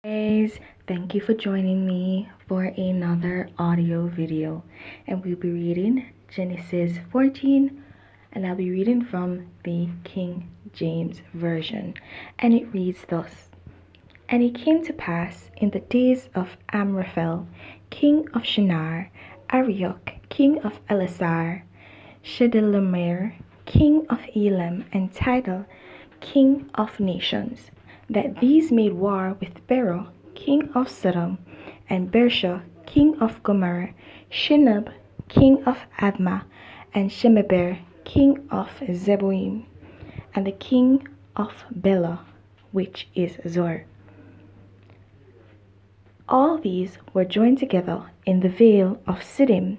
Guys, thank you for joining me for another audio video, and we'll be reading Genesis 14, and I'll be reading from the King James Version, and it reads thus. And it came to pass in the days of Amraphel, king of Shinar, Arioch, king of Elasar, Chedorlaomer, king of Elam, and Tidal, king of nations, that these made war with Bera, king of Sodom, and Bersha, king of Gomorrah, Shinab, king of Admah, and Shemeber, king of Zeboim, and the king of Bela, which is Zor. All these were joined together in the vale of Siddim,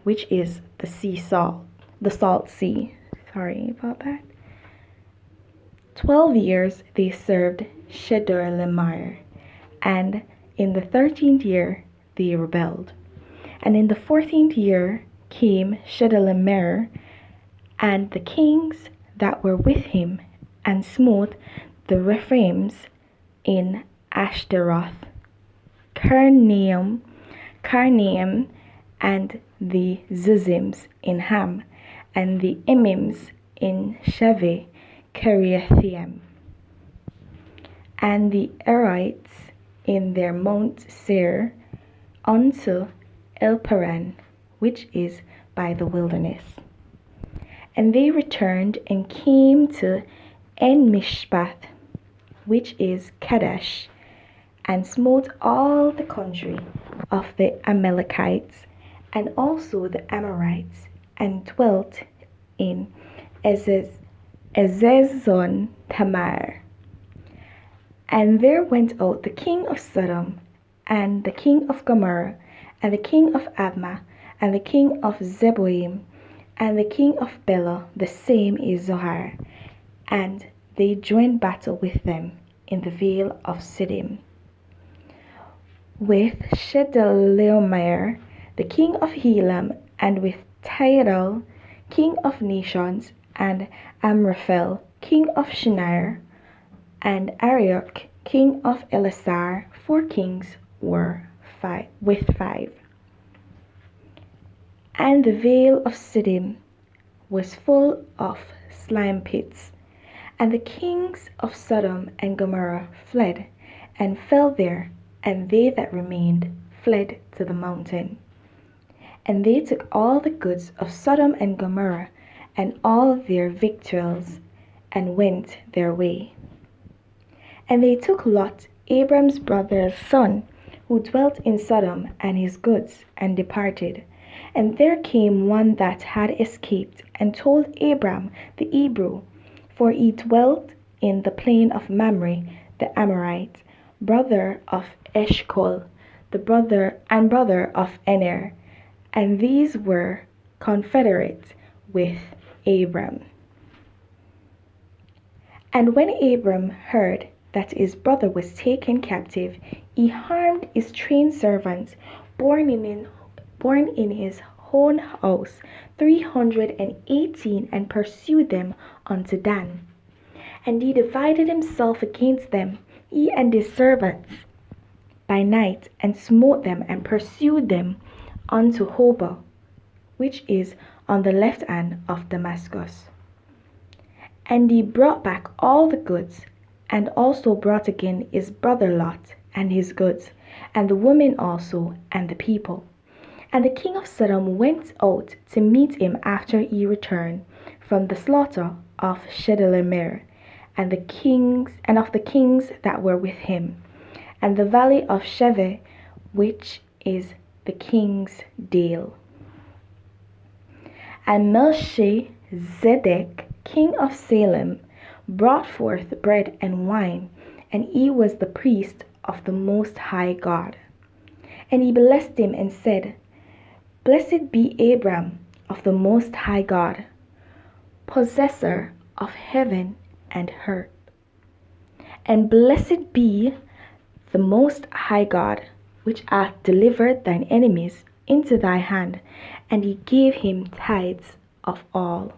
which is the salt sea. Sorry about that. 12 years they served Chedorlaomer, and in the 13th year they rebelled. And in the 14th year came Chedorlaomer and the kings that were with him, and smote the Rephaims in Ashtaroth, Karnaim, and the Zuzims in Ham, and the Emims in Sheveh Kiriathaim, and the Erites in their Mount Seir unto Elparan, which is by the wilderness. And they returned and came to En-Mishpath, which is Kadesh, and smote all the country of the Amalekites, and also the Amorites, and dwelt in Ezezon Tamar. And there went out the king of Sodom, and the king of Gomorrah, and the king of Admah, and the king of Zeboim, and the king of Bela, the same is Zohar, and they joined battle with them in the vale of Siddim, with Chedorlaomer, the king of Elam, and with Tidal, king of nations, and Amraphel, king of Shinar, and Arioch, king of Elasar. 4 kings were with 5. And the vale of Siddim was full of slime pits, and the kings of Sodom and Gomorrah fled, and fell there, and they that remained fled to the mountain. And they took all the goods of Sodom and Gomorrah, and all their victuals, and went their way. And they took Lot, Abram's brother's son, who dwelt in Sodom, and his goods, and departed. And there came one that had escaped, and told Abram the Hebrew, for he dwelt in the plain of Mamre the Amorite, brother of Eshcol, the brother of Ener, and these were confederate with Abram. And when Abram heard that his brother was taken captive, he harmed his trained servants born in his own house, 318, and pursued them unto Dan. And he divided himself against them, he and his servants, by night, and smote them, and pursued them unto Hobah, which is on the left hand of Damascus. And he brought back all the goods, and also brought again his brother Lot, and his goods, and the women also, and the people. And the king of Sodom went out to meet him after he returned from the slaughter of Chedorlaomer, and of the kings that were with him, and the valley of Sheveh, which is the king's dale. And Melchizedek, king of Salem, brought forth bread and wine, and he was the priest of the Most High God. And he blessed him and said, Blessed be Abram of the Most High God, possessor of heaven and earth. And blessed be the Most High God, which hath delivered thine enemies into thy hand. And he gave him tithes of all.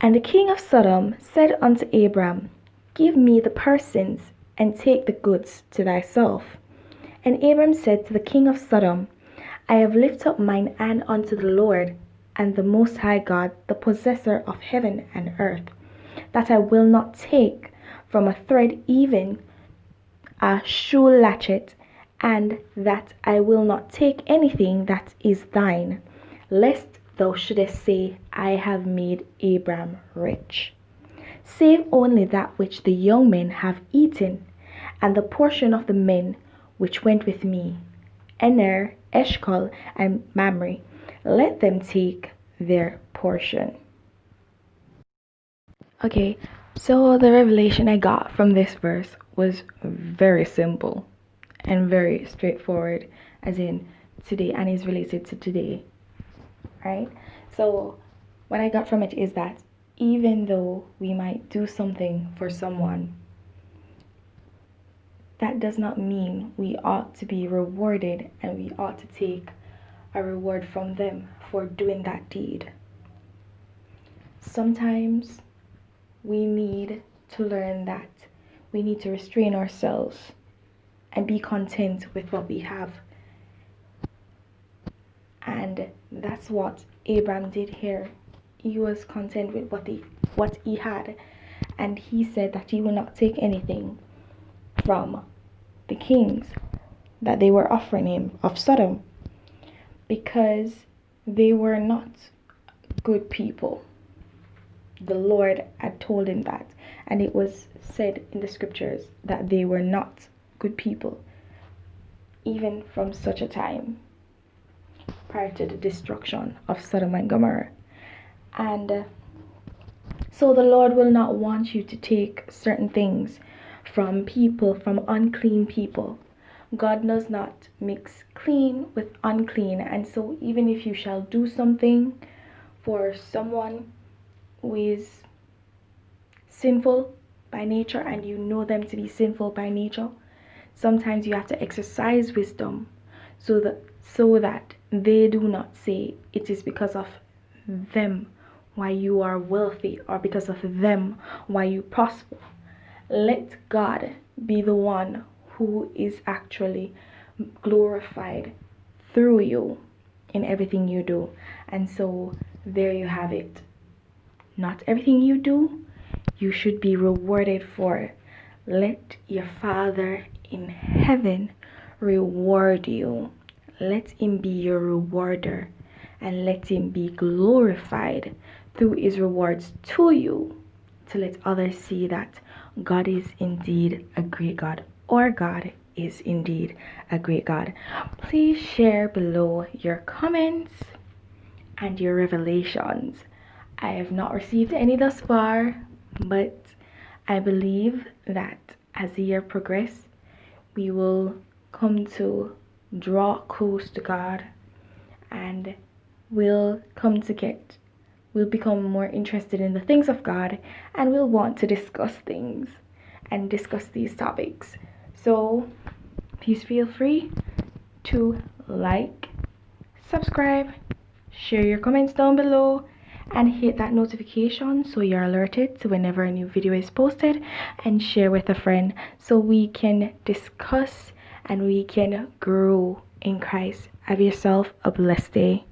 And the king of Sodom said unto Abram, Give me the persons and take the goods to thyself. And Abram said to the king of Sodom, I have lifted up mine hand unto the Lord, and the Most High God, the possessor of heaven and earth, that I will not take from a thread even a shoe latchet, and that I will not take anything that is thine, lest thou shouldest say, I have made Abram rich. Save only that which the young men have eaten, and the portion of the men which went with me, Ener, Eshcol, and Mamre, let them take their portion. Okay, so the revelation I got from this verse was very simple and very straightforward, as in today, and is related to today, right? So what I got from it is that even though we might do something for someone, that does not mean we ought to be rewarded and we ought to take a reward from them for doing that deed. Sometimes we need to learn that we need to restrain ourselves and be content with what we have. And that's what Abraham did here. He was content with what he had, and he said that he will not take anything from the kings that they were offering him of Sodom, because they were not good people. The Lord had told him that, and it was said in the scriptures that they were not good people, even from such a time prior to the destruction of Sodom and Gomorrah. And so the Lord will not want you to take certain things from people, from unclean people. God does not mix clean with unclean, and so even if you shall do something for someone who is sinful by nature and you know them to be sinful by nature, sometimes you have to exercise wisdom so that they do not say it is because of them why you are wealthy or because of them why you prosper. Let God be the one who is actually glorified through you in everything you do. And so there you have it. Not everything you do you should be rewarded for. Let your Father in heaven reward you. Let him be your rewarder, and let him be glorified through his rewards to you, to let others see that God is indeed a great God, or God is indeed a great God. Please share below your comments and your revelations. I have not received any thus far, but I believe that as the year progresses, we will come to draw close to God, and we'll become more interested in the things of God, and we'll want to discuss things and discuss these topics. So please feel free to like, subscribe, share your comments down below, and hit that notification so you're alerted to whenever a new video is posted, and share with a friend so we can discuss and we can grow in Christ. Have yourself a blessed day.